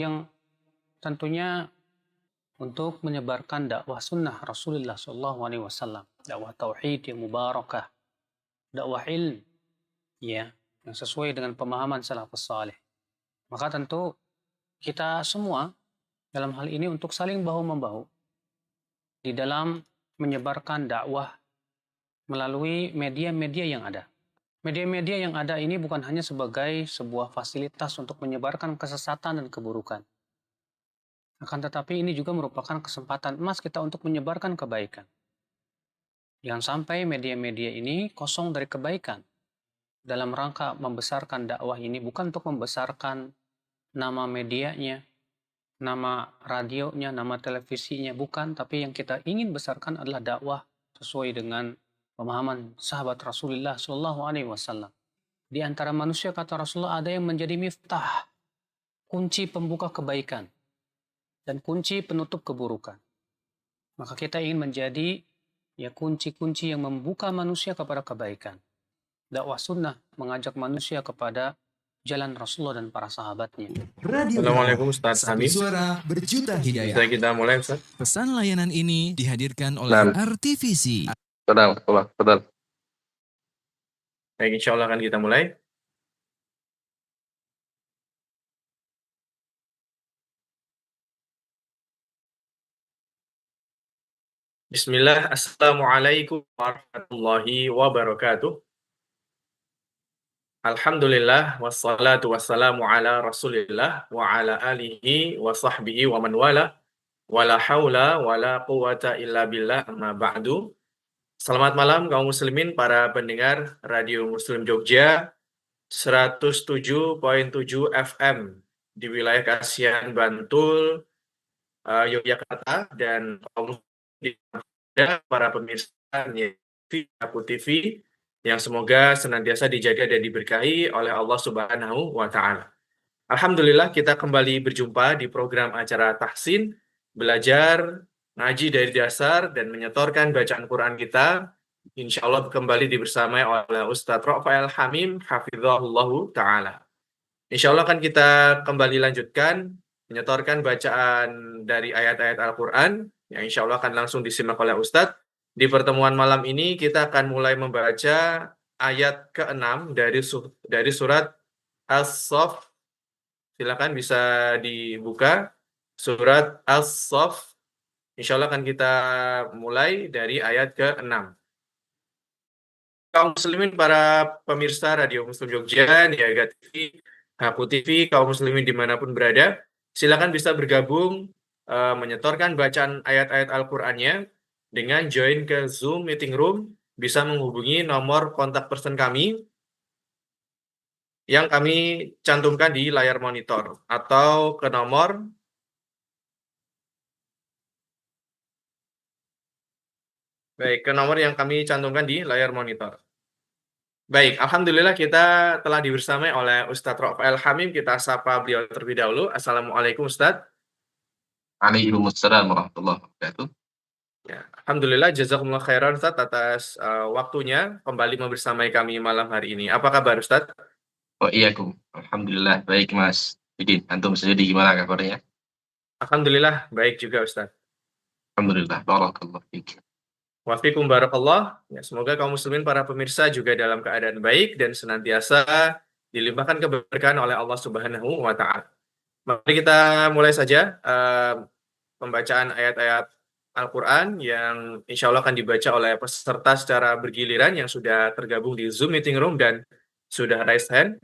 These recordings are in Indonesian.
yang tentunya untuk menyebarkan dakwah sunnah Rasulullah SAW, dakwah tauhid yang mubarakah, dakwah ilm, ya, yang sesuai dengan pemahaman salafus saleh. Maka tentu kita semua dalam hal ini untuk saling bahu-membahu di dalam menyebarkan dakwah melalui media-media yang ada. Media-media yang ada ini bukan hanya sebagai sebuah fasilitas untuk menyebarkan kesesatan dan keburukan. Akan tetapi ini juga merupakan kesempatan emas kita untuk menyebarkan kebaikan. Jangan sampai media-media ini kosong dari kebaikan. Dalam rangka membesarkan dakwah ini bukan untuk membesarkan nama medianya, nama radionya, nama televisinya, bukan. Tapi yang kita ingin besarkan adalah dakwah sesuai dengan pemahaman sahabat Rasulullah SAW. Di antara manusia, kata Rasulullah, ada yang menjadi miftah, kunci pembuka kebaikan dan kunci penutup keburukan. Maka kita ingin menjadi kunci-kunci yang membuka manusia kepada kebaikan. Dakwah sunnah mengajak manusia kepada jalan Rasulullah dan para sahabatnya. Assalamualaikum Ustaz Hamid. Suara berjuta hidayah. Bisa kita mulai Ustaz? Pesan layanan ini dihadirkan oleh RTVC. Betul. Baik, insya Allah akan kita mulai. Bismillah, Assalamualaikum warahmatullahi wabarakatuh. Alhamdulillah, wassalatu wassalamu ala rasulillah, wa ala alihi wa sahbihi wa man wala, wa la hawla wa la quwata illa billah, amma ba'du. Selamat malam kaum muslimin, para pendengar Radio Muslim Jogja 107.7 FM di wilayah Kasihan, Bantul, Yogyakarta, dan kaum para pemirsa Aku TV yang semoga senantiasa dijaga dan diberkahi oleh Allah Subhanahu wa Ta'ala. Alhamdulillah, kita kembali berjumpa di program acara Tahsin, belajar ngaji dari dasar dan menyetorkan bacaan Quran kita. Insya Allah kembali dibersamai oleh Ustadz Rafael Hamim hafizahullahu ta'ala. Insya Allah akan kita kembali lanjutkan menyetorkan bacaan dari ayat-ayat Al-Quran yang insya Allah akan langsung disimak oleh Ustadz. Di pertemuan malam ini kita akan mulai membaca ayat ke-6 dari surat As-Saff. Silakan bisa dibuka surat As-Saff. Insya Allah akan kita mulai dari ayat ke-6. Kaum muslimin, para pemirsa Radio Muslim Jogja, Niaga TV, Aku TV, kaum muslimin dimanapun berada, silakan bisa bergabung menyetorkan bacaan ayat-ayat Al-Qur'annya dengan join ke Zoom meeting room, bisa menghubungi nomor kontak person kami yang kami cantumkan di layar monitor atau ke nomor yang kami cantumkan di layar monitor. Baik, alhamdulillah kita telah dibersamai oleh Ustadz Rafael Hamim. Kita sapa beliau terlebih dahulu. Assalamualaikum Ustadz. Waalaikumsalam warahmatullahi wabarakatuh. Ya, alhamdulillah, jazakumullah khairan Ustadz atas waktunya kembali membersamai kami malam hari ini. Apa kabar Ustadz? Wa'iyyakum. Alhamdulillah, baik Mas Bidin. Antum sendiri gimana kabarnya? Alhamdulillah, baik juga Ustadz. Alhamdulillah, barakallahu fiik. Wafikum barakallah. Ya, semoga kaum muslimin para pemirsa juga dalam keadaan baik dan senantiasa dilimpahkan keberkahan oleh Allah Subhanahu wa Ta'ala. Mari kita mulai saja pembacaan ayat-ayat Al-Quran yang insya Allah akan dibaca oleh peserta secara bergiliran yang sudah tergabung di Zoom meeting room dan sudah raise hand.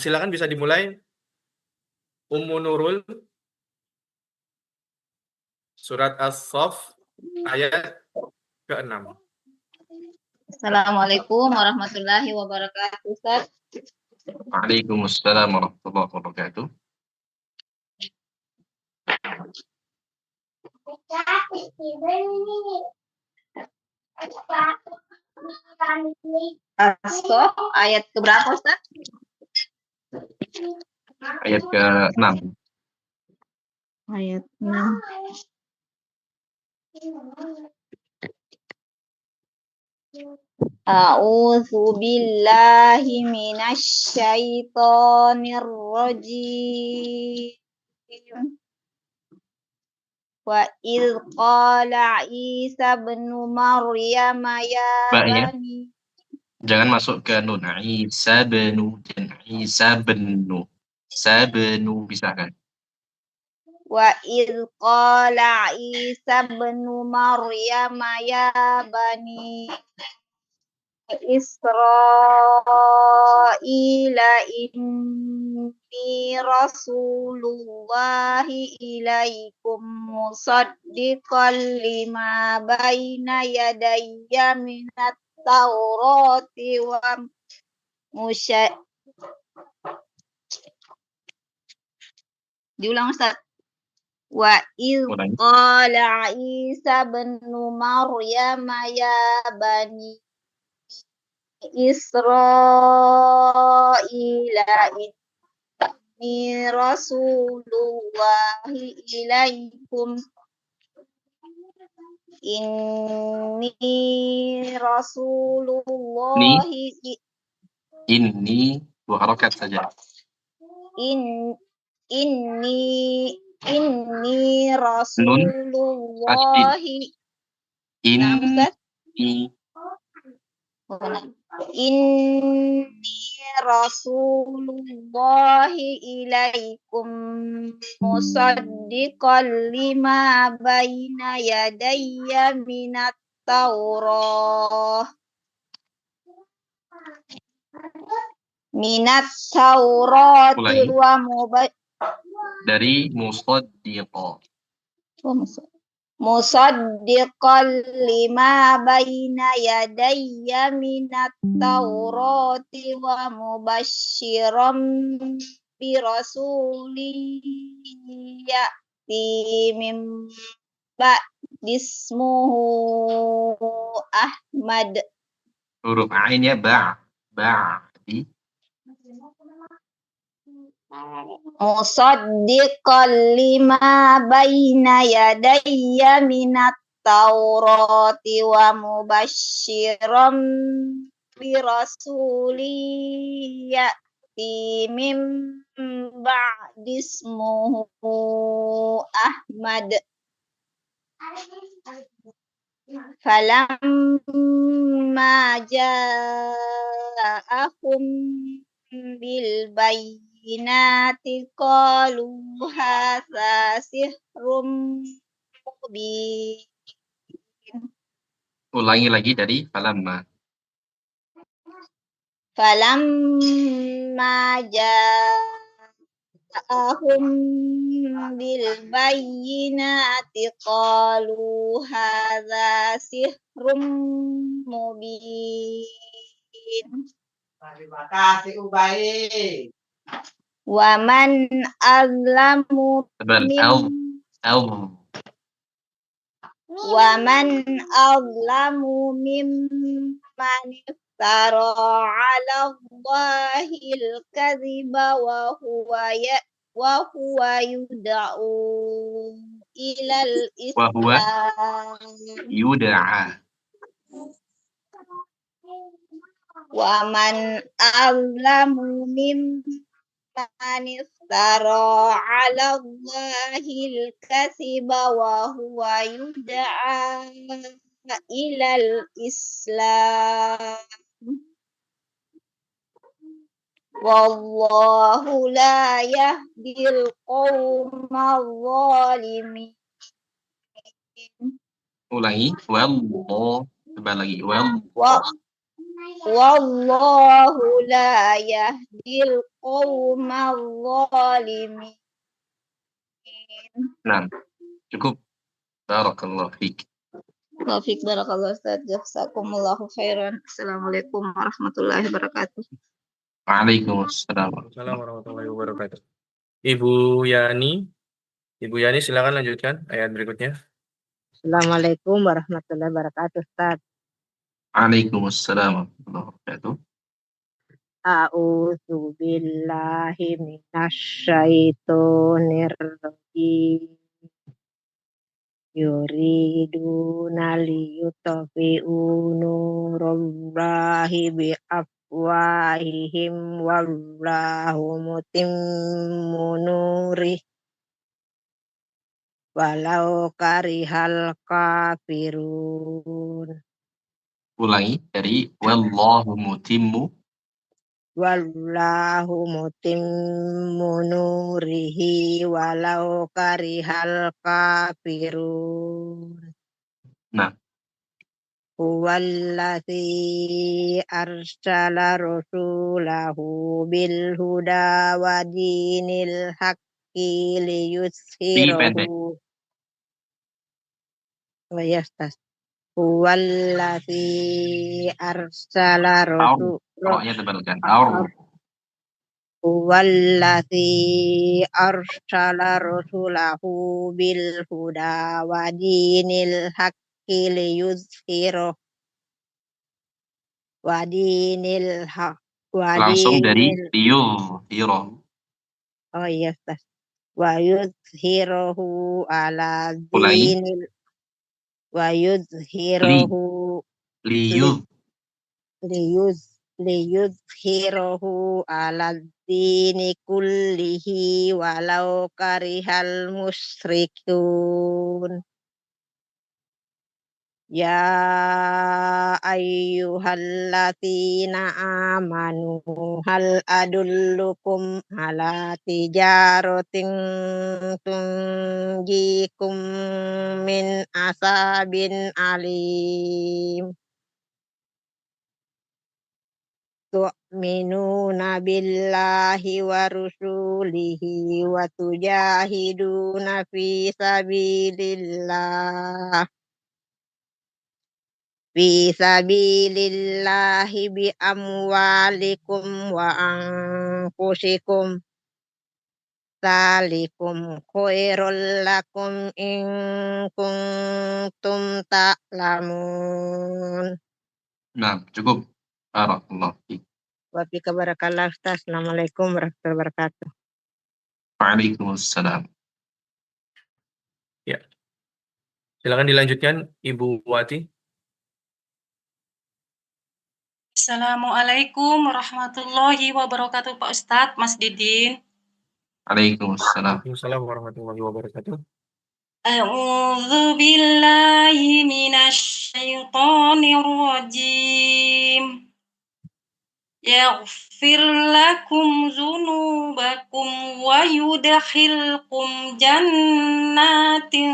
Silakan bisa dimulai. Ummu Nurul, surat As-Saff, ayat ke-6. Assalamualaikum warahmatullahi wabarakatuh, Ustaz. Waalaikumsalam warahmatullahi wabarakatuh. As-Saff ayat keberapa, Ustaz? Ayat ke-6. Ayat 6. A'udzu billahi minasyaitonir rajim. Wa idz qala Isa ibn Maryam ya Mbaknya, bani. jangan masuk ke nun. Isa benu. Dan Isa benu. Sabenu bisa kan? Wa idz qala Isa ibn Maryam ya bani Israila inni rasulullahi ilaikum musaddiqan lima baina yadayya minat taurati wa musya. Diulang Ustaz. Wa idz Ulangi. qala Isa ibn Maryam ya bani Israila inni rasulullahi ilaikum Ini dua harokat saja. inni Nun rasulullahi ini Inni rasulullahi ilaikum musaddiqan lima baina yadayya minat taurah Ulangi. wa mubad Dari musaddiqo. musaddiqan lima baina yadayya minat taurati wa mubasysyiran bi rasulin ya'ti min ba'dismuhu Ahmad. Huruf ainnya ba'di. Musaddiqan lima baina yadayya minat taurati wa mubasysyiran bi rasulin ya'ti min ba'dismuhu Ahmad. Falamma ja'ahum bil bayyinati qalu hadza sihrun mubin. Ulangi lagi dari falamma. Falamma ja'ahum bil bayyinati qalu hadza sihrun mubin. Terima kasih Ubay. Wa man azlamu Tebal. wa man azlamu mimman iftara 'ala Allahil kadhiba wa huwa yud'u ilal Wa huwa Islam. yud'a. Wa man azlamu mimman iftara 'ala Allahil kadhiba wa huwa yud'a ilal Islam. Wallahu la yahdil qaumal zalimin. Ulangi. Wallah. Tebal lagi. Wallahu la yahdil qaumal zalimin. Nah, cukup. Barakallahu fiik. Taufik barakallahu Ustaz. Jazakumullahu khairan. Assalamualaikum warahmatullahi wabarakatuh. Waalaikumsalam. Assalamualaikum warahmatullahi wabarakatuh. Ibu Yani, silakan lanjutkan ayat berikutnya. Assalamualaikum warahmatullahi wabarakatuh, Ustaz. Waalaikumsalam warahmatullahi wabarakatuh. A'udzu billahi minasyaitonir rajim. yuriduna liyutfi'u nurallahi biafwahihim wallahu mutimmu nurih walau karihal kafirun. Ulangi dari wallahu mutimmu. Wallahu mutimmu nurihi walau karihal kafirun. Nah, Huwallazi arsala rasulahu bil huda wa dinil haqqi pi pendek. liyuthhirahu wa yastas. Huwallazi arsala Aur. rasulahu Roknya tebalkan. Aur. Huwallazi arsala rasulahu bil huda wa dinil haqqi liyuzhirahu wa dinil haq wa Langsung dari dinil liyuzhirahu. oh iya tas wa yuzhirahu ala Ulangi. dinil wa Li. yuzhirahu Liyuz. liyuzhirahu ala dini kullihi walau karihal musyrikun. Ya ayyuhalladzina amanu hal adullukum ala tijaratin tunjikum min asabin alim. Tu'minuna billahi wa rusulihi wa tujahiduna fi sabilillahi bi amwalikum wa anfusikum Zalikum khairul lakum in kuntum ta'lamun. Nah, cukup. Barakallahu fiik. Wa fika barakallahu Ustaz. Assalamualaikum warahmatullahi wabarakatuh. Waalaikumsalam. Ya. Silakan dilanjutkan Ibu Wati. Assalamualaikum warahmatullahi wabarakatuh Pak Ustadz, Mas Didin. Waalaikumsalam. Waalaikumsalam warahmatullahi wabarakatuh. A'udzu billahi minasy syaithanir rajim. Yaghfir lakum dzunubakum wa yudkhilkum jannatin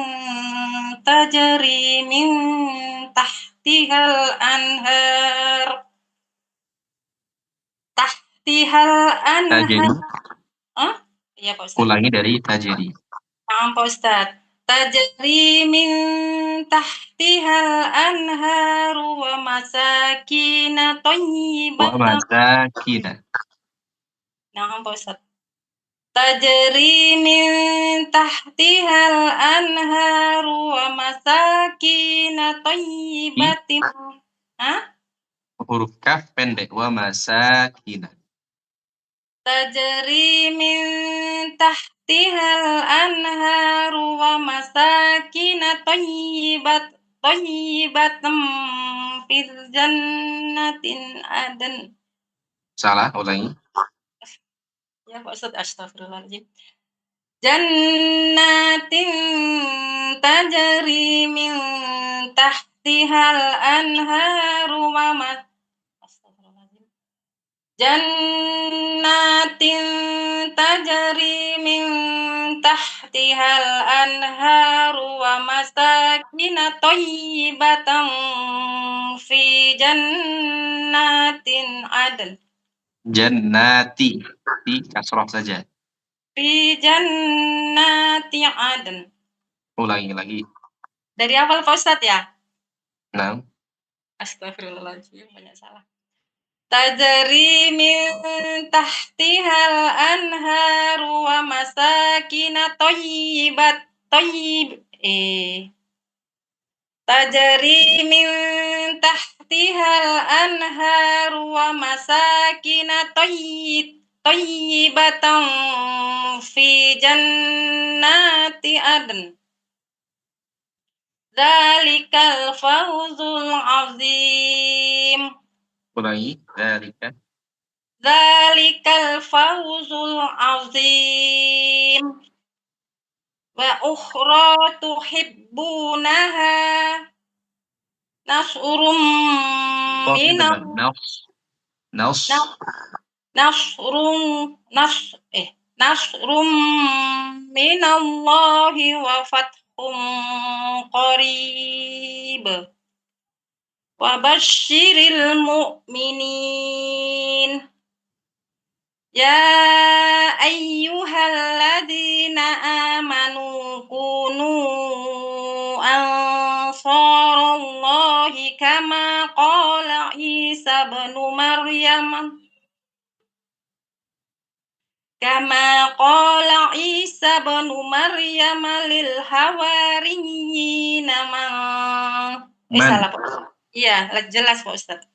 tajri min tahtihal anhar. Tajri. Iya Pak Ustadz. Ulangi dari tajri. Pak Ustadz. Tajri min tahtihal anharu wa masakina Wa thayyibatan. masakina. Nah, Pak Ustadz. Tajri min tahtihal anharu wa masakina thayyibatin. Huruf kaf pendek. Wa masakina. Tajri min tahtihal anharu wa masakina thayyibatam fil jannatin adan. Salah, ulangi. Ya Pak Ustadz, astagfirullahaladzim. Jannatin tajri min tahtihal anharu wa astagfirullahaladzim. Jannatin tajri min tahtihal anharu wa masakina thayyibatan fi jannatin adn. Jannati. Di kasroh saja. Fi jannati adn. Ulangi lagi. Dari awal Pak Ustadz ya? Nah. Astagfirullahaladzim, banyak salah. Tajri min tahtihal anharu wa masakina Tajri min tahtihal anharu wa masakina thayyibatan fi jannati adn. Dzalikal fawzul azim. Ulangi. Dzalika. Dzalikal fawzul azim. Wa ukhra tuhibbunaha. Nasrum Qafnya minal tebal. Nas. nasrum minallahi wa fathum qarib. Wa basyiril mu'minin. Ya ayyuhalladzina amanu kunu ansarallahi kama qala Isa ibn Maryam lil hawariyyin salah Pak. Iya, jelas Pak Ustaz.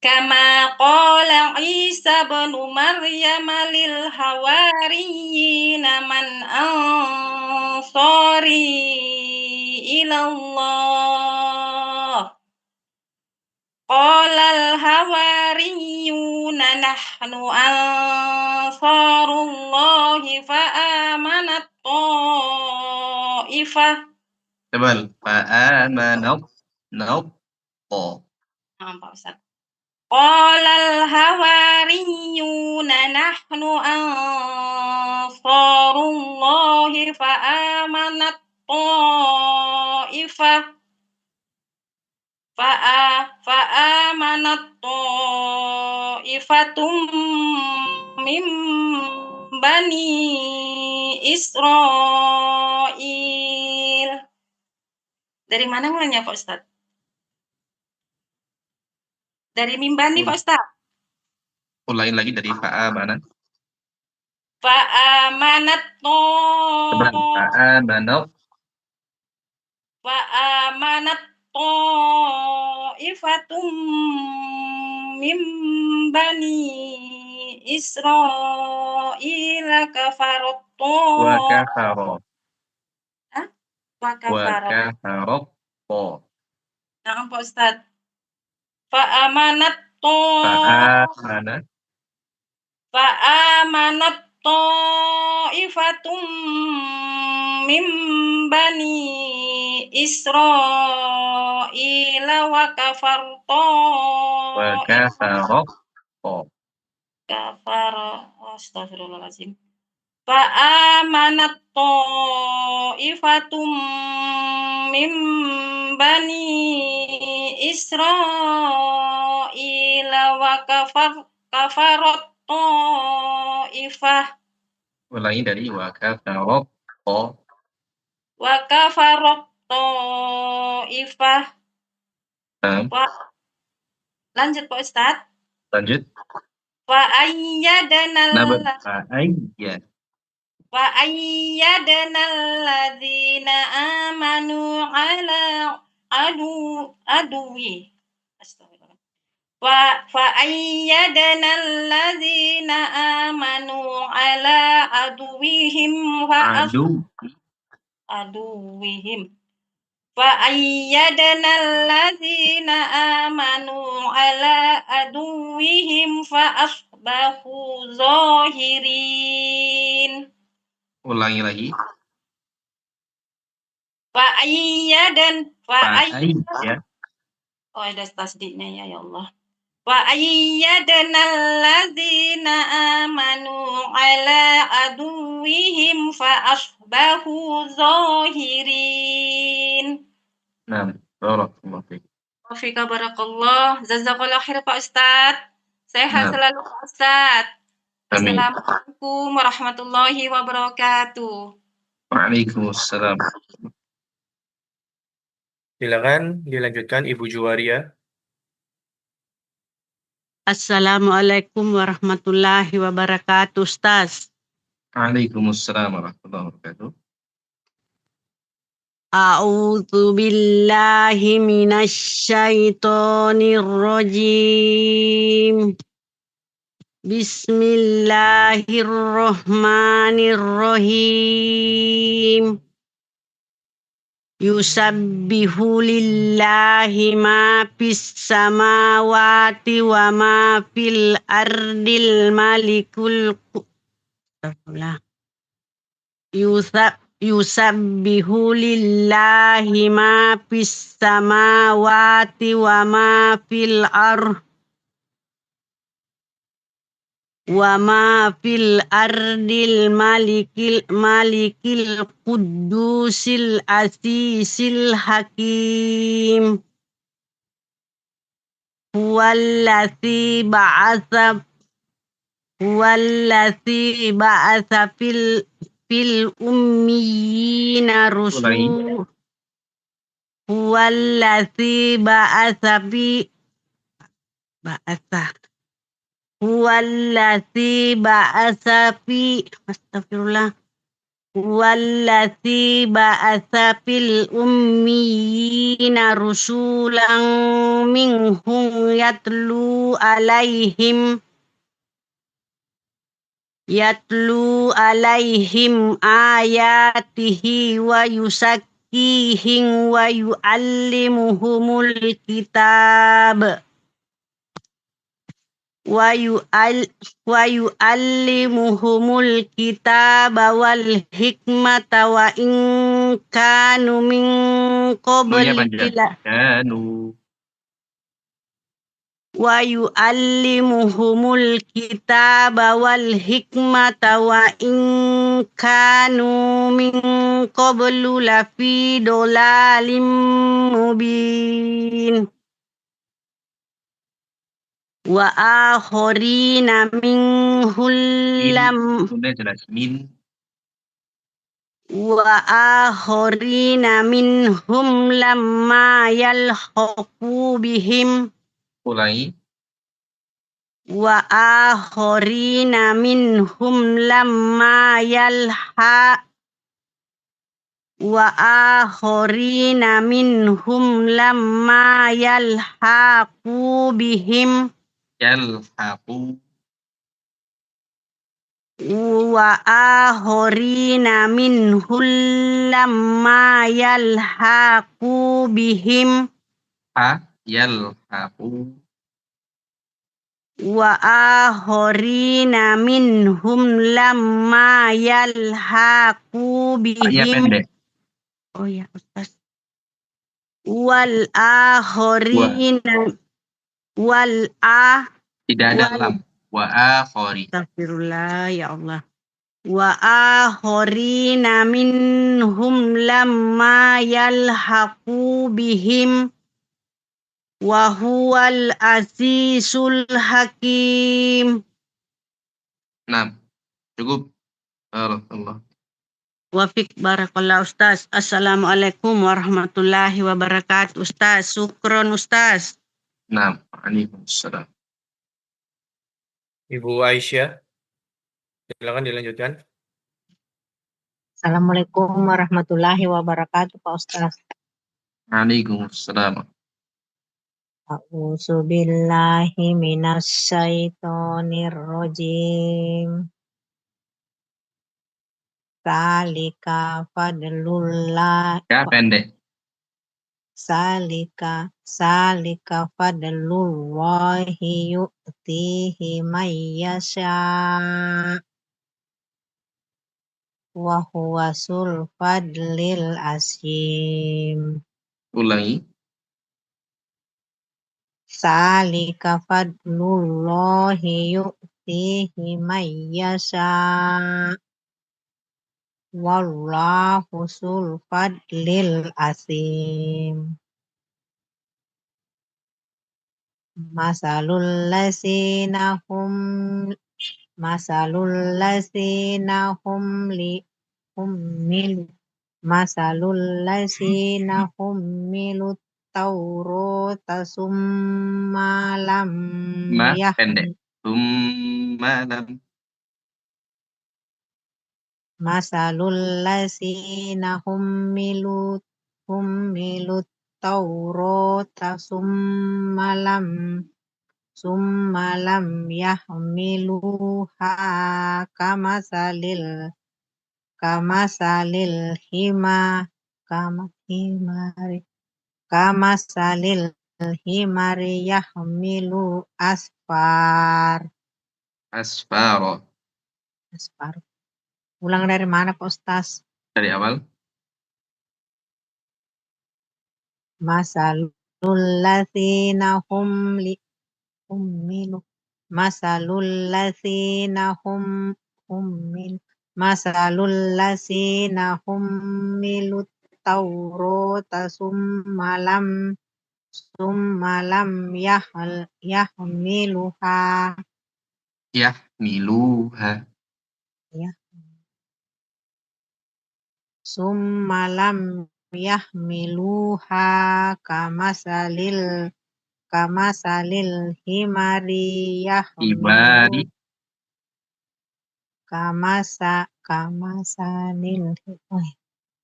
Kama qala Isa ibn Maryam lil hawariyyin man ansari ilallah. Qala al hawariyuna nahnu ansarullahi fa amanat ta'ifah. Tebal. Fa'amanat. Naut. Pak Ustaz. Qala al hawariyuna nahnu ansarullahi fa amanat ta'ifah. Fa'amanat ta'ifatum min bani Israil. Dari mana mulanya Pak Ustaz? Dari Mimbani Pak Ustaz. Ulangi lagi dari fa'amanat. Fa'amanat ta'ifatum min bani Israil kafarat Wa kafaro. Wa kafarat. Nah, Pak Ustaz. Fa'amanat ta'ifatum min bani Israil wa astagfirullahaladzim. Fa'amanat ta'ifatum min bani Israil wa kafarat ta'ifah. Ulangi dari wa kafarat ta'ifah. Lanjut Pak Ustaz. Lanjut. Fa'ayyadanal ladzina amanu ala aduwi. Astagfirullah. Fa'ayyadanal ladzina amanu ala aduwihim Fa'ayyadanal ladzina amanu ala aduwihim fa asbahu zahirin. Ulangi lagi. Oh, ada tasdidnya ya Allah. Fa'ayyadanal ladzina amanu ala aduwihim fa asbahu zahirin. Nah, barakallahu fiik. Wa fika barakallah. Jazakallahu khair Pak Ustaz. Sehat selalu Pak Ustaz. Amin. Assalamualaikum warahmatullahi wabarakatuh. Waalaikumsalam. Silakan dilanjutkan Ibu Juwaria. Assalamualaikum warahmatullahi wabarakatuh, Ustaz. Waalaikumsalam warahmatullahi wabarakatuh. A'udzu billahi minasy syaithanir rajim. Bismillahirrahmanirrahim. Yusabbihu lillahi ma fis samawati wa ma fil ardil malikul Yusabbihu lillahi ma fis samawati wa ma fil ardil malikil quddusil asisil hakim huwallazi ba'atsa fil ummiyina Ulangi. huwallazi ba'atsa astagfirullah huwallazi ba'atsa fil ummiyina rusulan minhum yatlu alaihim ayatihi wa yusakkihim wa yu'allimuhumul kitab wal hikmata wa in kanu min Nunya qabli panjang. Kanu. wa yu'allimuhumul kitaba wal hikmata wa in kanu min qablu lafi dolalim mubin wa akhorina minhum lam Nunya jelas. Min. wa akhorina minhum lamma yalhaqu bihim Ulangi. wa akhorina minhum lamma yalhaqu bihim Yalhaqu. wa akhorina minhum lamma yalhaqu bihim Ha. Yalhaqu. wa akhorina minhum lamma yalhaqu Haknya bihim pendek. oh ya Ustaz wal akhorina Tidak ada lam. Wa akhori. astagfirullah ya Allah wa akhorina minhum lamma yalhaqu bihim wa huwal azizul hakim. Nah, cukup. Allah. Wafik barakallah Ustaz. Assalamualaikum warahmatullahi wabarakatuh Ustaz. Syukron Ustaz. Nah, waalaikumsalam. Ibu Aisyah, silakan dilanjutkan. Assalamualaikum warahmatullahi wabarakatuh Pak Ustaz. Waalaikumsalam. A'udzubillahi minasyaitonir rajim. Salika fadlullah Ya, pendek. salika fadlullahi yu'tihi mayyasha wa huwa sul fadlil asim. Ulangi. Salika fadlullahi yu'tihi mayyasha wallahu sul fadlil asim. Masalul lasina hum milut taurata summa lam Ma, pendek. Malam. Masalul lasina milut taurata summa lam yahmiluha kamasalil kamasalil himari yahmilu asfar. Asfaro. Asfar. Ulang dari mana Pak Ustaz? Dari awal. Masalul ladzina hum hummilu. Masalul ladzina hummil. Masalul ladzina hummilut taurata summalam yahmiluha. Yahmiluha. Ya. Summalam yahmiluha kamasalil himari yahmilu Ibari.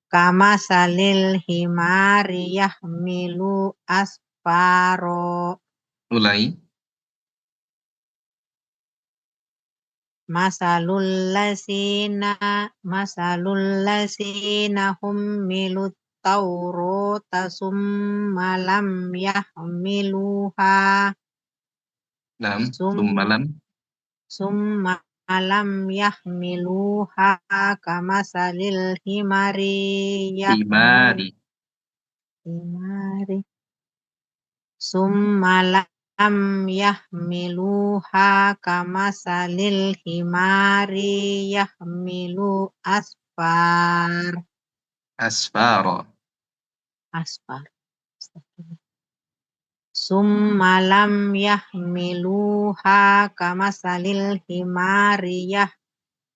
kamasalil himari yahmilu asfaro. Ulangi. Masalul lasina hummilut taurata summalam yahmiluha. Nam. Summalam. Summalam yahmiluha kamasalil himari Himari. Summalam yahmiluha kamasalil himari yahmilu asfar. Asfaro. Summalam yahmiluha kamasalil himari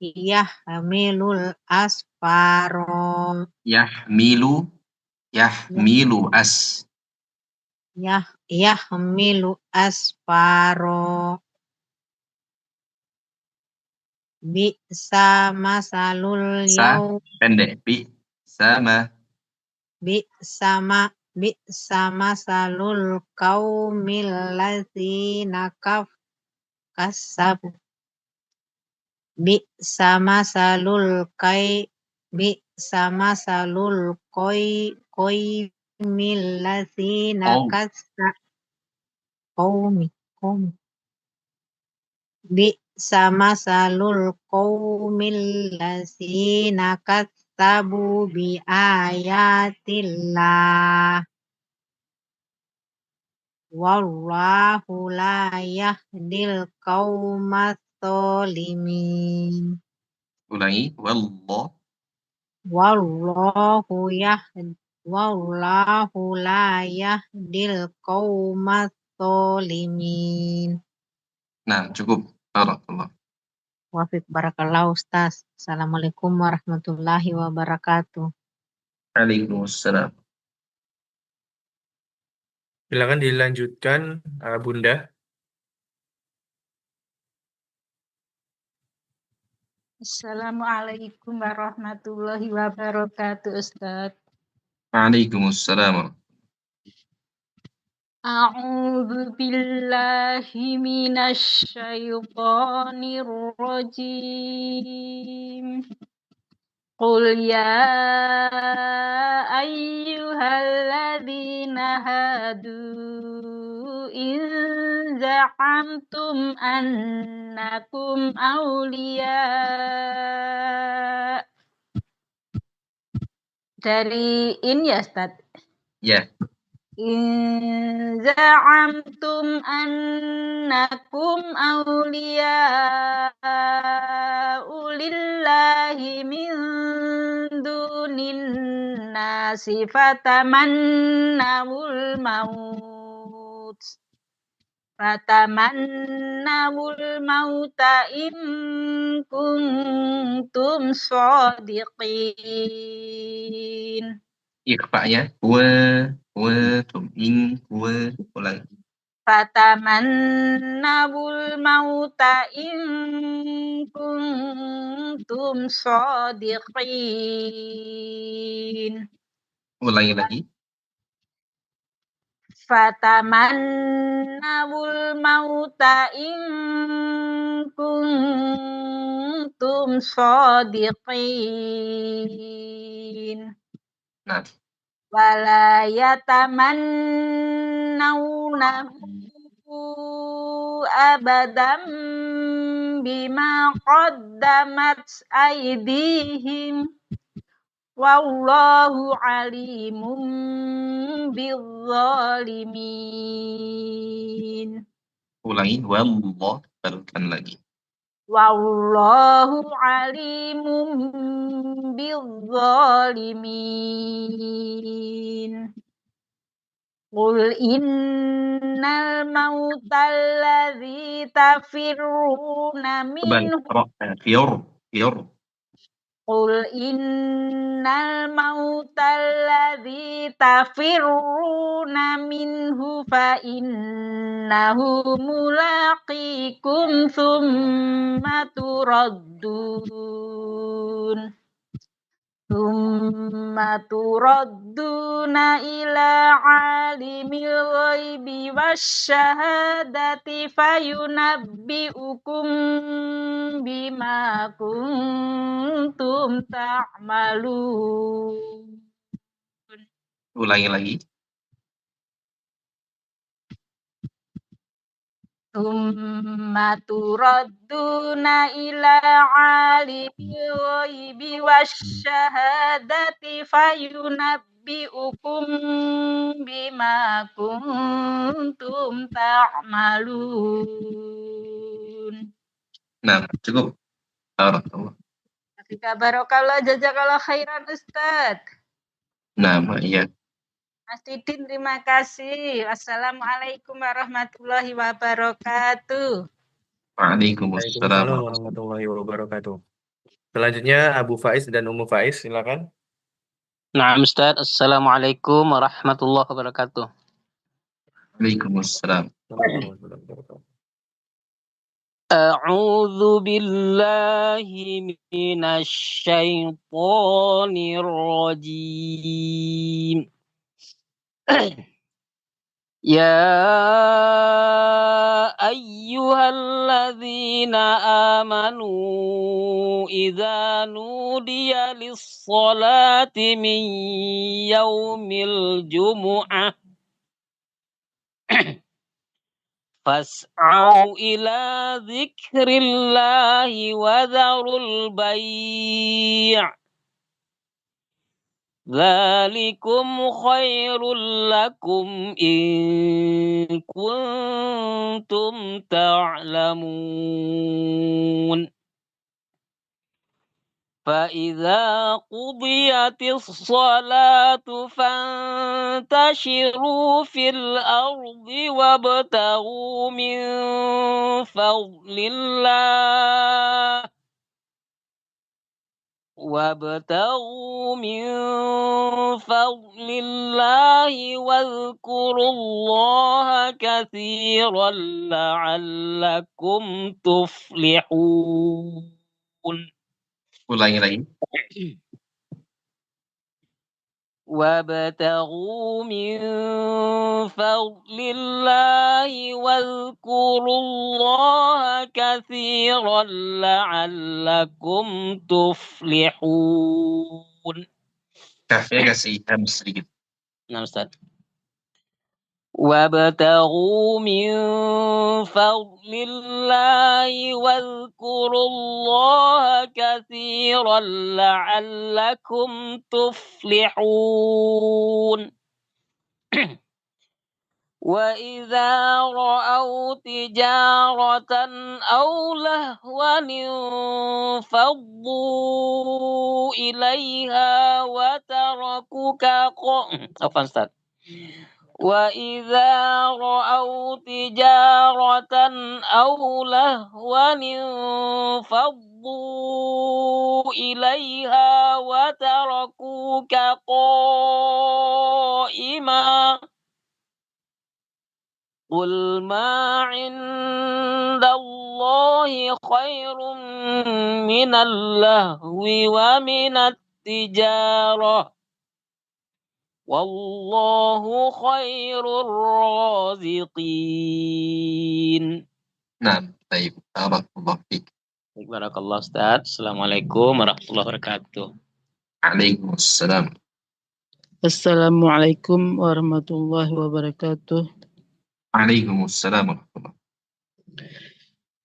yahmilul asfaro. Yahmilu. Yahmilu asfaro. Bi'sa masalul Pendek. bi'sa masalul qaumil ladzina kassabu. Bi'sa masalul qaumil ladzina Bi'sa masalul qaumil ladzina katsabu bi ayatillah. Wallahu la yahdil qaumat sholimin. Ulangi. Wallahu la yahdil qaumat sholimin. Nah, cukup. Barakallah. Wafik barakallah Ustaz. Assalamualaikum warahmatullahi wabarakatuh. Waalaikumsalam. Silakan dilanjutkan, Bunda. Assalamualaikum warahmatullahi wabarakatuh, Ustaz. Waalaikumsalam. A'udzu billahi minasy syaithanir rajim. Qul ya ayyuhalladzina hadu in za'amtum annakum awliya. Dari in ya, Ustaz? Ya. In za'amtum annakum awliya ulillahi min dunin nasi fatamannawul mauta in kuntum shadiqin. Ikhfa'nya. Ulangi. Fatamannawul mauta in kuntum shadiqin. Ulangi lagi. Fatamannawul mauta in kuntum shadiqin. Nah, wala yatamannawnahu abadan bima qaddamat aydihim wallahu alimun bizzalimin. Ulangi, wallah, barukan lagi. Wallahu alimun bizzalimin. Qul innal mautal ladzi tafirruna minhu. Qul innal mautal ladzi tafirruna minhu fa innahu mulaqikum thumma turadduna ila alimil ghaibi wasyahadati fayunabbi'ukum bima kuntum ta'malun. Ulangi lagi. Tsumma turadduna ila alimil ghaibi wasyahadati fayunabbi'ukum bima kuntum ta'malun. Nah, cukup. Barakallah. Barakallah, jazakallah khairan Ustaz. Nah, iya. Mas Didin, terima kasih. Assalamualaikum warahmatullahi wabarakatuh. Waalaikumsalam. warahmatullahi wabarakatuh. Selanjutnya Abu Faiz dan Ummu Faiz, silakan. Nah, Ustaz, Assalamualaikum warahmatullahi wabarakatuh. Waalaikumsalam. A'udzu billahi minasy syaithanir rajim. Ya ayyuhalladzina amanu idza nudiya lis-salati min yaumil jumu'ah fas'au ila dzikrillahi wa dzarul bai'. Dzalikum khairul lakum in kuntum ta'lamun. Fa idza qudiyatis salatu fantashiru fil ardi wabtaghu min fadlillah wabtaghu min fadlillahi wadhkurullaha katsiran la'allakum tuflihun. Ulangi lagi. Wabtaghu min fadlillahi wadhkurullaha katsiran la'allakum tuflihun. Kafnya kasih hams sedikit. Nah, Ustaz. Wabtaghu min fadlillahi wadhkurullaha katsiran la'allakum tuflihun. Wa idza ra'aw tijaratan aw lahwan faddu ilaiha wa tarakuka Afwan, Ustaz. Wa idza ra'aw tijaratan aw lahwan faddu ilaiha wa tarakuka qa'ima. Qul ma 'indallahi khairum minal lahwi wa minat tijarah. Wallahu khairur raziqin. Nah, baik. Barakallah fiik. Barakallah Ustaz. Assalamualaikum warahmatullahi wabarakatuh. Waalaikumsalam. Assalamualaikum warahmatullahi wabarakatuh. Waalaikumsalam warahmatullahi.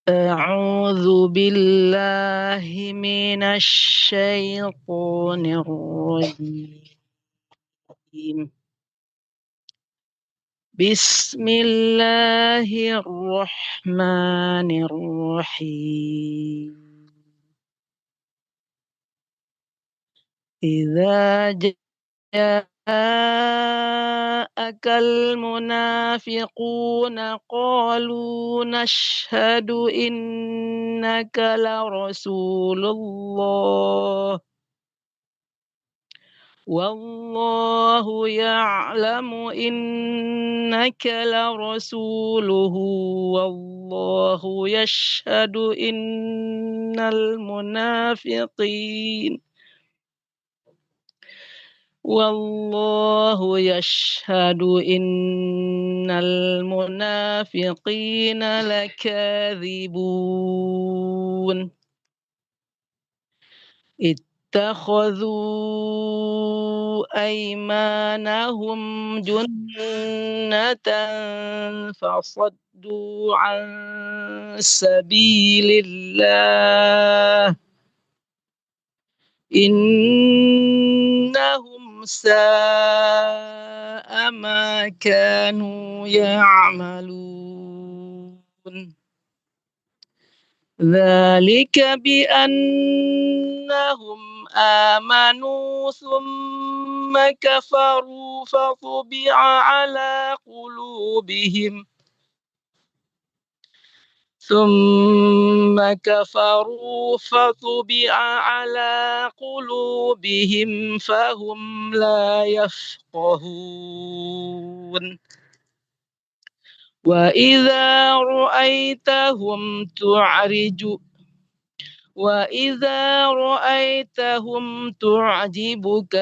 أعوذ بالله من الشيطان الرجيم. بسم الله الرحمن الرحيم. إذا جاءك المنافقون قالوا نشهد إنك لرسول الله والله يعلم إنك لرسوله والله يشهد إن المنافقين والله يشهد إن المنافقين لكاذبون اتخذوا أيمانهم جنة فصدوا عن سبيل الله إنهم ساء ما كانوا يعملون ذلك بأنهم آمنوا ثم كفروا فطبع على قلوبهم فهم لا يفقهون وإذا رأيتهم تعجبك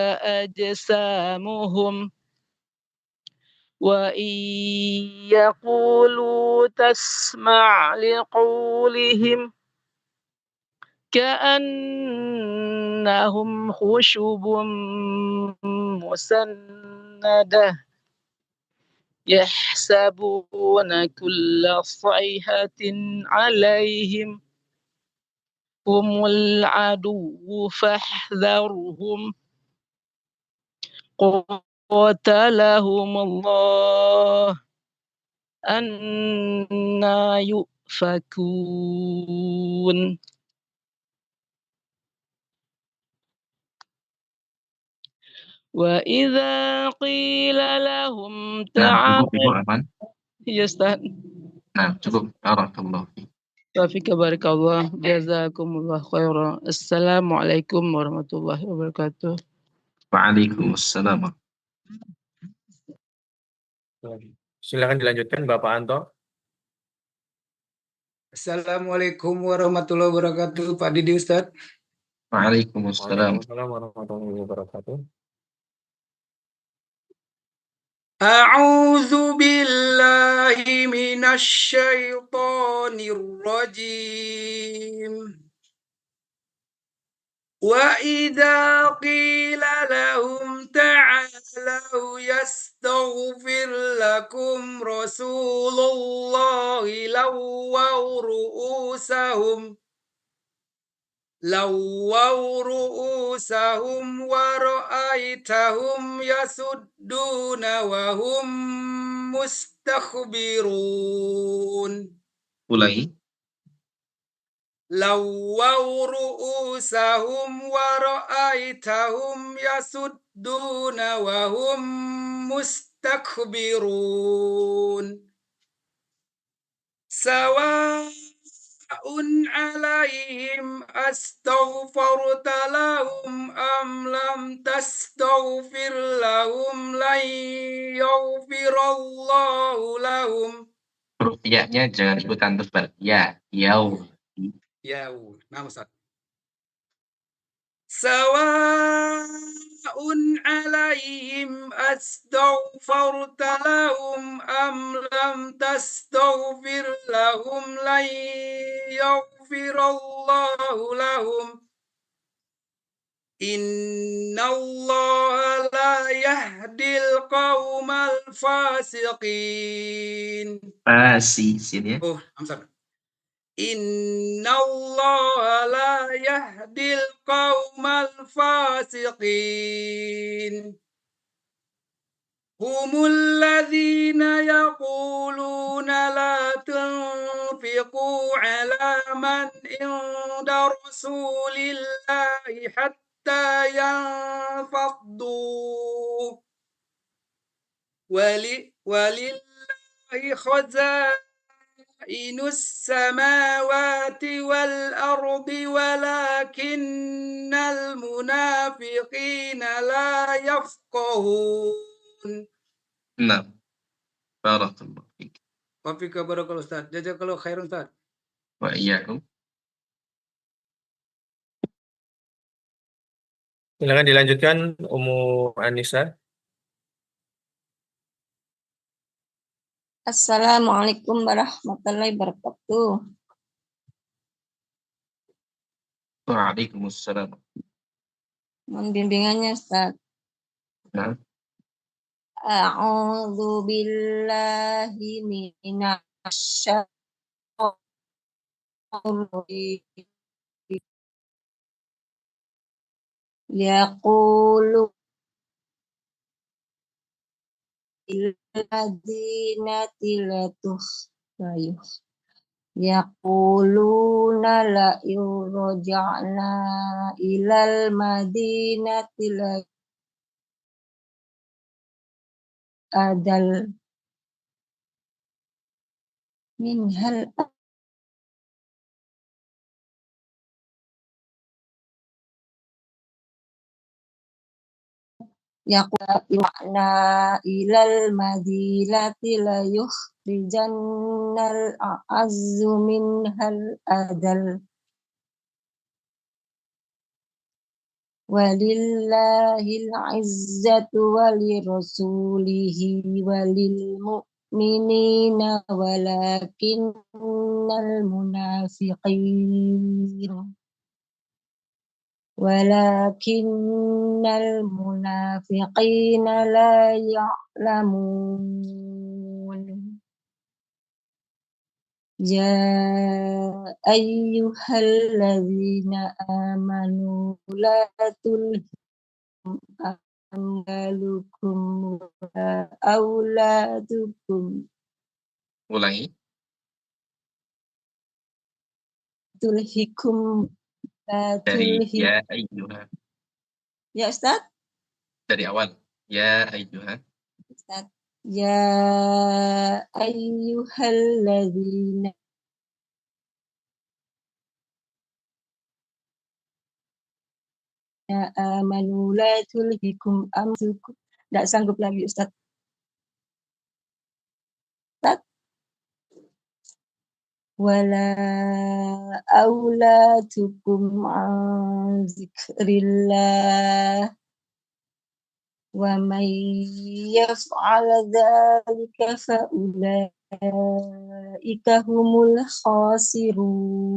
أجسامهم وإن يقولوا تسمع لقولهم كأنهم خشب مسندة يحسبون كل صيحة عليهم هم العدو فاحذرهم قاتلهم الله أنى يؤفكون وإذا قيل لهم Cukup Ibu تعالوا Aman. ya Ustaz. Cukup. Barakallahu fiik. Taufiq barakallah. Jazakumullah khairan. Assalamualaikum warahmatullahi wabarakatuh. Waalaikumsalam. Silakan dilanjutkan Bapak Anto. Assalamualaikum warahmatullahi wabarakatuh, Pak Didi Ustadz. Waalaikumsalam. Waalaikumsalam warahmatullahi wabarakatuh. A'udzu billahi minasy syaithanir rajim. Wa idza qila lahum ta'alau yastaghfir lakum Rasulullahi lawwaw ru'usahum wa ra'aitahum yasudduna wa hum mustakhbirun. Ulangi. Lawwaw ru'usahum wa ra'aitahum yasudduna wa hum mustakbirun. Sawa'un 'alaihim astaghfarta lahum am lam tastaghfir lahum lan yaghfirallahu lahum. Huruf ya-nya jangan ikutan tebal. Ya, yau. Nah Ustaz. Sawa'un 'alaihim astaghfarta lahum am lam tastaghfir lahum lan yaghfirallahu lahum. Innallaha la yahdil qaumal fasiqin. Fasi sini ya. Oh, Hamzah. Innallaha la yahdil qaumal fasiqin. Humul ladzina yaquluna la tunfiqu ala man inda rasulillahi hatta yanfaddu. Walillahi khazainus samawati wal ardi walakinnal munafiqina la yafqahun. Nah, barakallahu fiik. Wa fika barakallahu Ustaz. Jazakallahu khairan Ustaz. Wa iyyakum. Silakan dilanjutkan Ummu Anissa. Assalamualaikum warahmatullahi wabarakatuh. Waalaikumsalam. Mohon bimbingannya, Ustaz. Nah, A'udzu billahi minasy yaqulu illadzinati latukhayuh yaquluna la yurja'na ilal madinati la adal minhal yaquluna ilal madinati la yukhrijannal a'azzu minhal adal walillahil izzatu walirasulihi walil mu'minina walakinnal munafiqina la ya'lamun. Ya ayyuhalladzina amanu la tulhikum amwalukum wa auladukum. ulangi. Tulhikum la Dari tulhikum. ya ayyuha. Ya Ustaz? Dari awal. Ya ayyuha. Ustaz. Ya ayyuhalladzina amanu la tulhikum amwalukum. Tidak sanggup lagi Ustaz. Ustaz. Wala auladukum an zikrillah wa may yaf'al dzalika fa ulaika humul khasirun.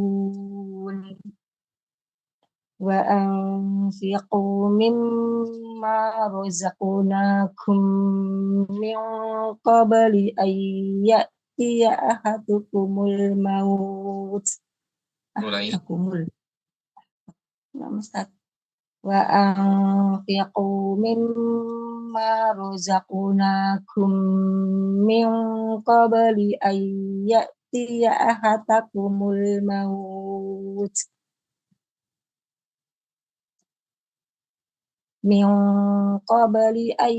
Wa anfiqu mimma razaqnakum min qabli an ya'tiya ahadukumul maut. Ulangi. Wa anfiqu mimma razaqnakum min qabli an ya'tiya ahadakumul maut. Min qabli an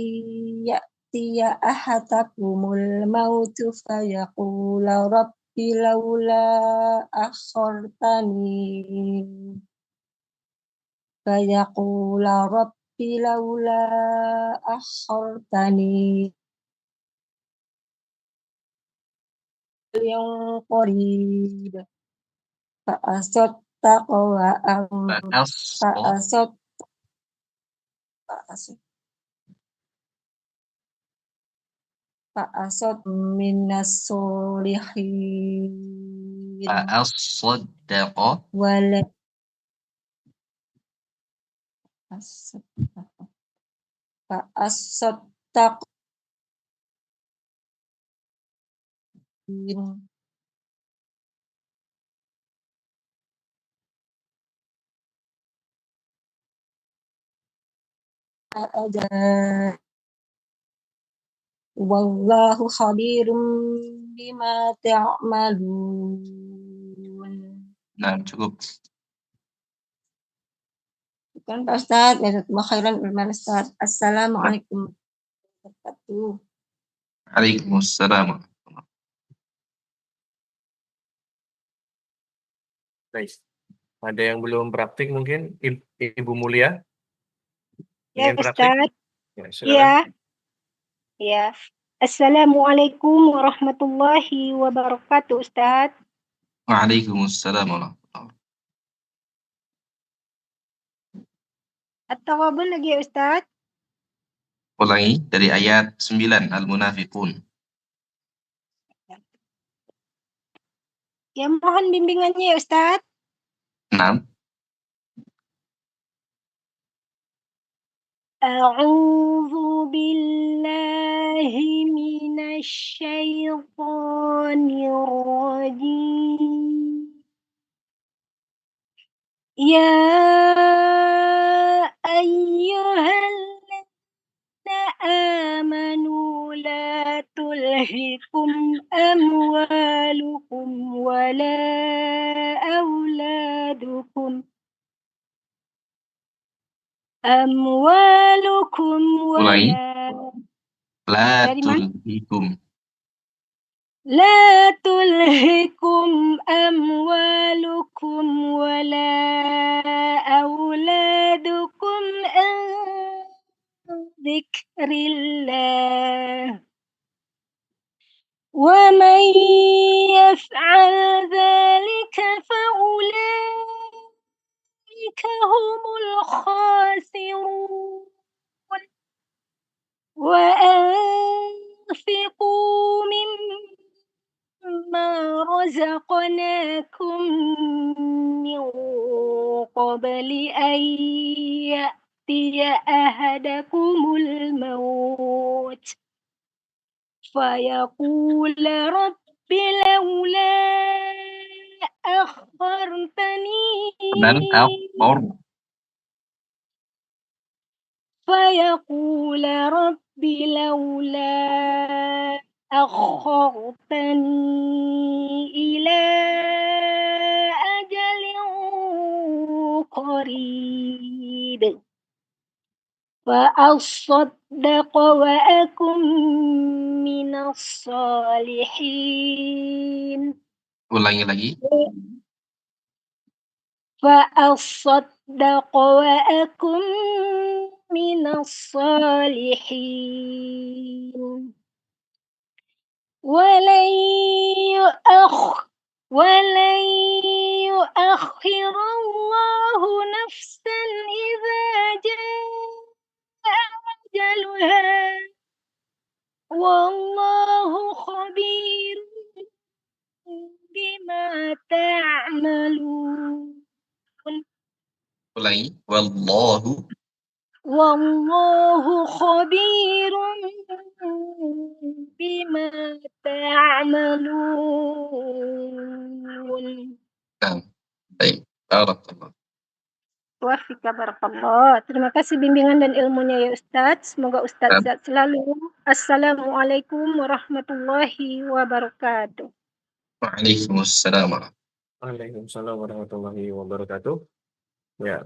ya'tiya ahadakumul maut fayaqula rabbi laula akhartani fayaqula rabbi laula akhartani yang qarib fa'asattaqa wa fa'asat minas solihin Fa'as-saddaqa. wala Fa'as-sattaqin. Wallahu khabirum bima ta'malun. Nah, cukup. Bukan Pak Ustaz, jazakumullah khairan ilman Ustaz. Assalamualaikum warahmatullahi wabarakatuh. Waalaikumsalam. Nice. Ada yang belum praktik mungkin? Ibu Mulia? Ya, Ingin praktik? Ustaz. Ya, silakan. Ya. Ya. Assalamualaikum warahmatullahi wabarakatuh, Ustaz. Waalaikumsalam warahmatullahi. At-Taghabun lagi ya, Ustaz. Ulangi dari ayat 9 Al-Munafiqun. Ya, mohon bimbingannya ya, Ustaz. 6. A'udzu billahi minasy syaithanir rajim. Ya ayyuhalladzina amanu la tulhikum amwalukum wala auladukum Ulangi. La Dari mana? tulhikum. La tulhikum amwalukum wala auladukum an dzikrillah. Wa man yaf'al dzalika faulaika humul khasirun. Wa anfiqu mimma razaqnakum min qabli an ya'tiya ahadakumul maut fayaqula rabbi laula akhartani Benar, akhor. فيقول رب لولا أخرتني إلى أجل قريب فأصدق وأكن من الصالحين. Ulangi lagi. فأصدق وأكن من الصالحين ولن يؤخر الله نفسا إذا جاء أجلها والله خبير بما تعملون. Ulangi. Wallahu. Wallahu khabirun bima ta'malun. Nah, baik. Barakallah. Wafika barakallah. Terima kasih bimbingan dan ilmunya ya Ustadz. Semoga Ustadz sehat selalu. Assalamualaikum warahmatullahi wabarakatuh. Waalaikumsalam. Waalaikumsalam warahmatullahi wabarakatuh. Ya,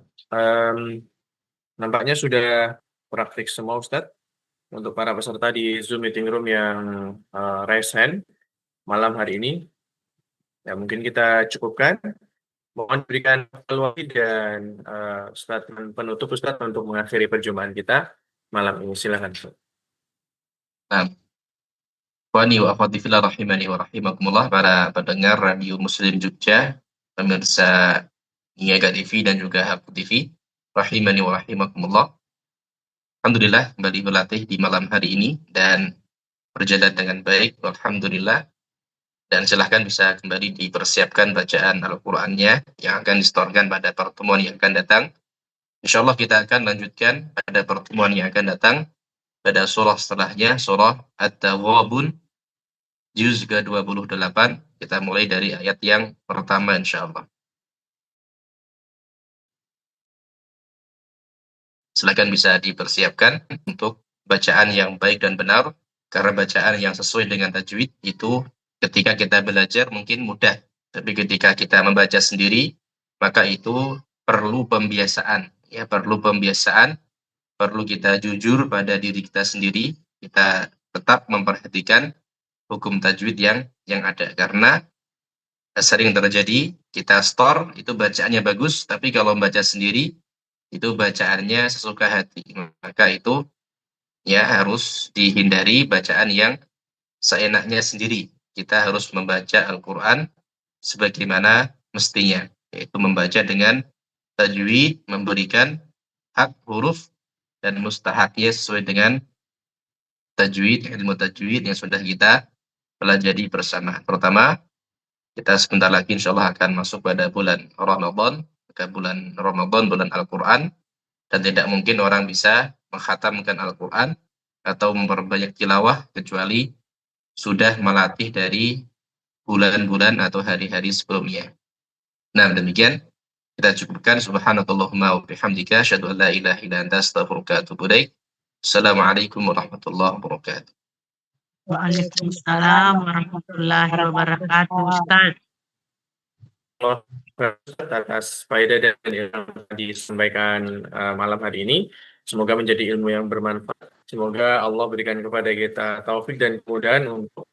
nampaknya sudah praktik semua Ustadz. Untuk para peserta di Zoom meeting room yang raise hand malam hari ini, ya mungkin kita cukupkan. Mohon berikan evaluasi dan statement penutup Ustadz untuk mengakhiri perjumpaan kita malam ini. Silakan Ustadz. Nah, wani wa akhwati fillah rahimani wa rahimakumullah, para pendengar Radio Muslim Jogja, pemirsa Niaga TV dan juga Haku TV, rahimani wa rahimakumullah. Alhamdulillah kembali berlatih di malam hari ini dan berjalan dengan baik, alhamdulillah. Dan silahkan bisa kembali dipersiapkan bacaan Al-Qur'annya yang akan disetorkan pada pertemuan yang akan datang. Insya Allah kita akan lanjutkan pada pertemuan yang akan datang pada surah setelahnya, surah At-Taghabun, juz ke-28. Kita mulai dari ayat yang pertama insyaallah. Silakan bisa dipersiapkan untuk bacaan yang baik dan benar, karena bacaan yang sesuai dengan tajwid itu ketika kita belajar mungkin mudah, tapi ketika kita membaca sendiri, maka itu perlu pembiasaan. Ya, perlu pembiasaan, perlu kita jujur pada diri kita sendiri, kita tetap memperhatikan hukum tajwid yang ada. Karena sering terjadi kita store itu bacaannya bagus, tapi kalau membaca sendiri itu bacaannya sesuka hati. Maka itu ya harus dihindari bacaan yang seenaknya sendiri. Kita harus membaca Al-Quran sebagaimana mestinya, yaitu membaca dengan tajwid, memberikan hak huruf dan mustahaknya sesuai dengan tajwid, ilmu tajwid yang sudah kita pelajari bersama. Pertama, kita sebentar lagi insya Allah akan masuk pada bulan Ramadan. Maka bulan Ramadan, bulan Al-Quran, dan tidak mungkin orang bisa mengkhatamkan Al-Quran atau memperbanyak tilawah kecuali sudah melatih dari bulan-bulan atau hari-hari sebelumnya. Nah, demikian kita cukupkan. Subhanakallahumma wa bihamdika asyhadu an la ilaha illa anta astaghfiruka wa atubu ilaik. Assalamualaikum warahmatullahi wabarakatuh. Waalaikumsalam warahmatullahi wabarakatuh, Ustaz. Atas faedah dan ilmu yang disampaikan malam hari ini. Semoga menjadi ilmu yang bermanfaat. Semoga Allah berikan kepada kita taufik dan kemudahan untuk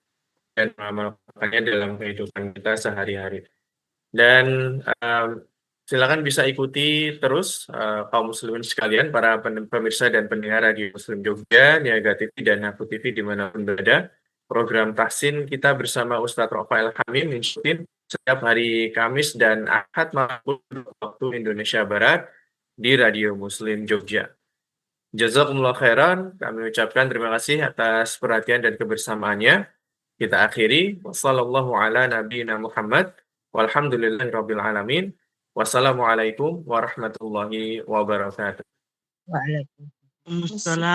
dan mengamalkannya dalam kehidupan kita sehari-hari. Dan silakan bisa ikuti terus kaum muslimin sekalian, para pemirsa dan pendengar Radio Muslim Jogja, Niaga TV dan Aku TV dimanapun berada. Program Tahsin kita bersama Ustadz Rafael Hamim Instin setiap hari Kamis dan Ahad maupun waktu Indonesia Barat di Radio Muslim Jogja. Jazakumullah khairan, kami ucapkan terima kasih atas perhatian dan kebersamaannya. Kita akhiri. Wassallallahu ala nabiyina Muhammad. Walhamdulillahirabbil alamin. Wassalamualaikum warahmatullahi wabarakatuh. Waalaikumsalam.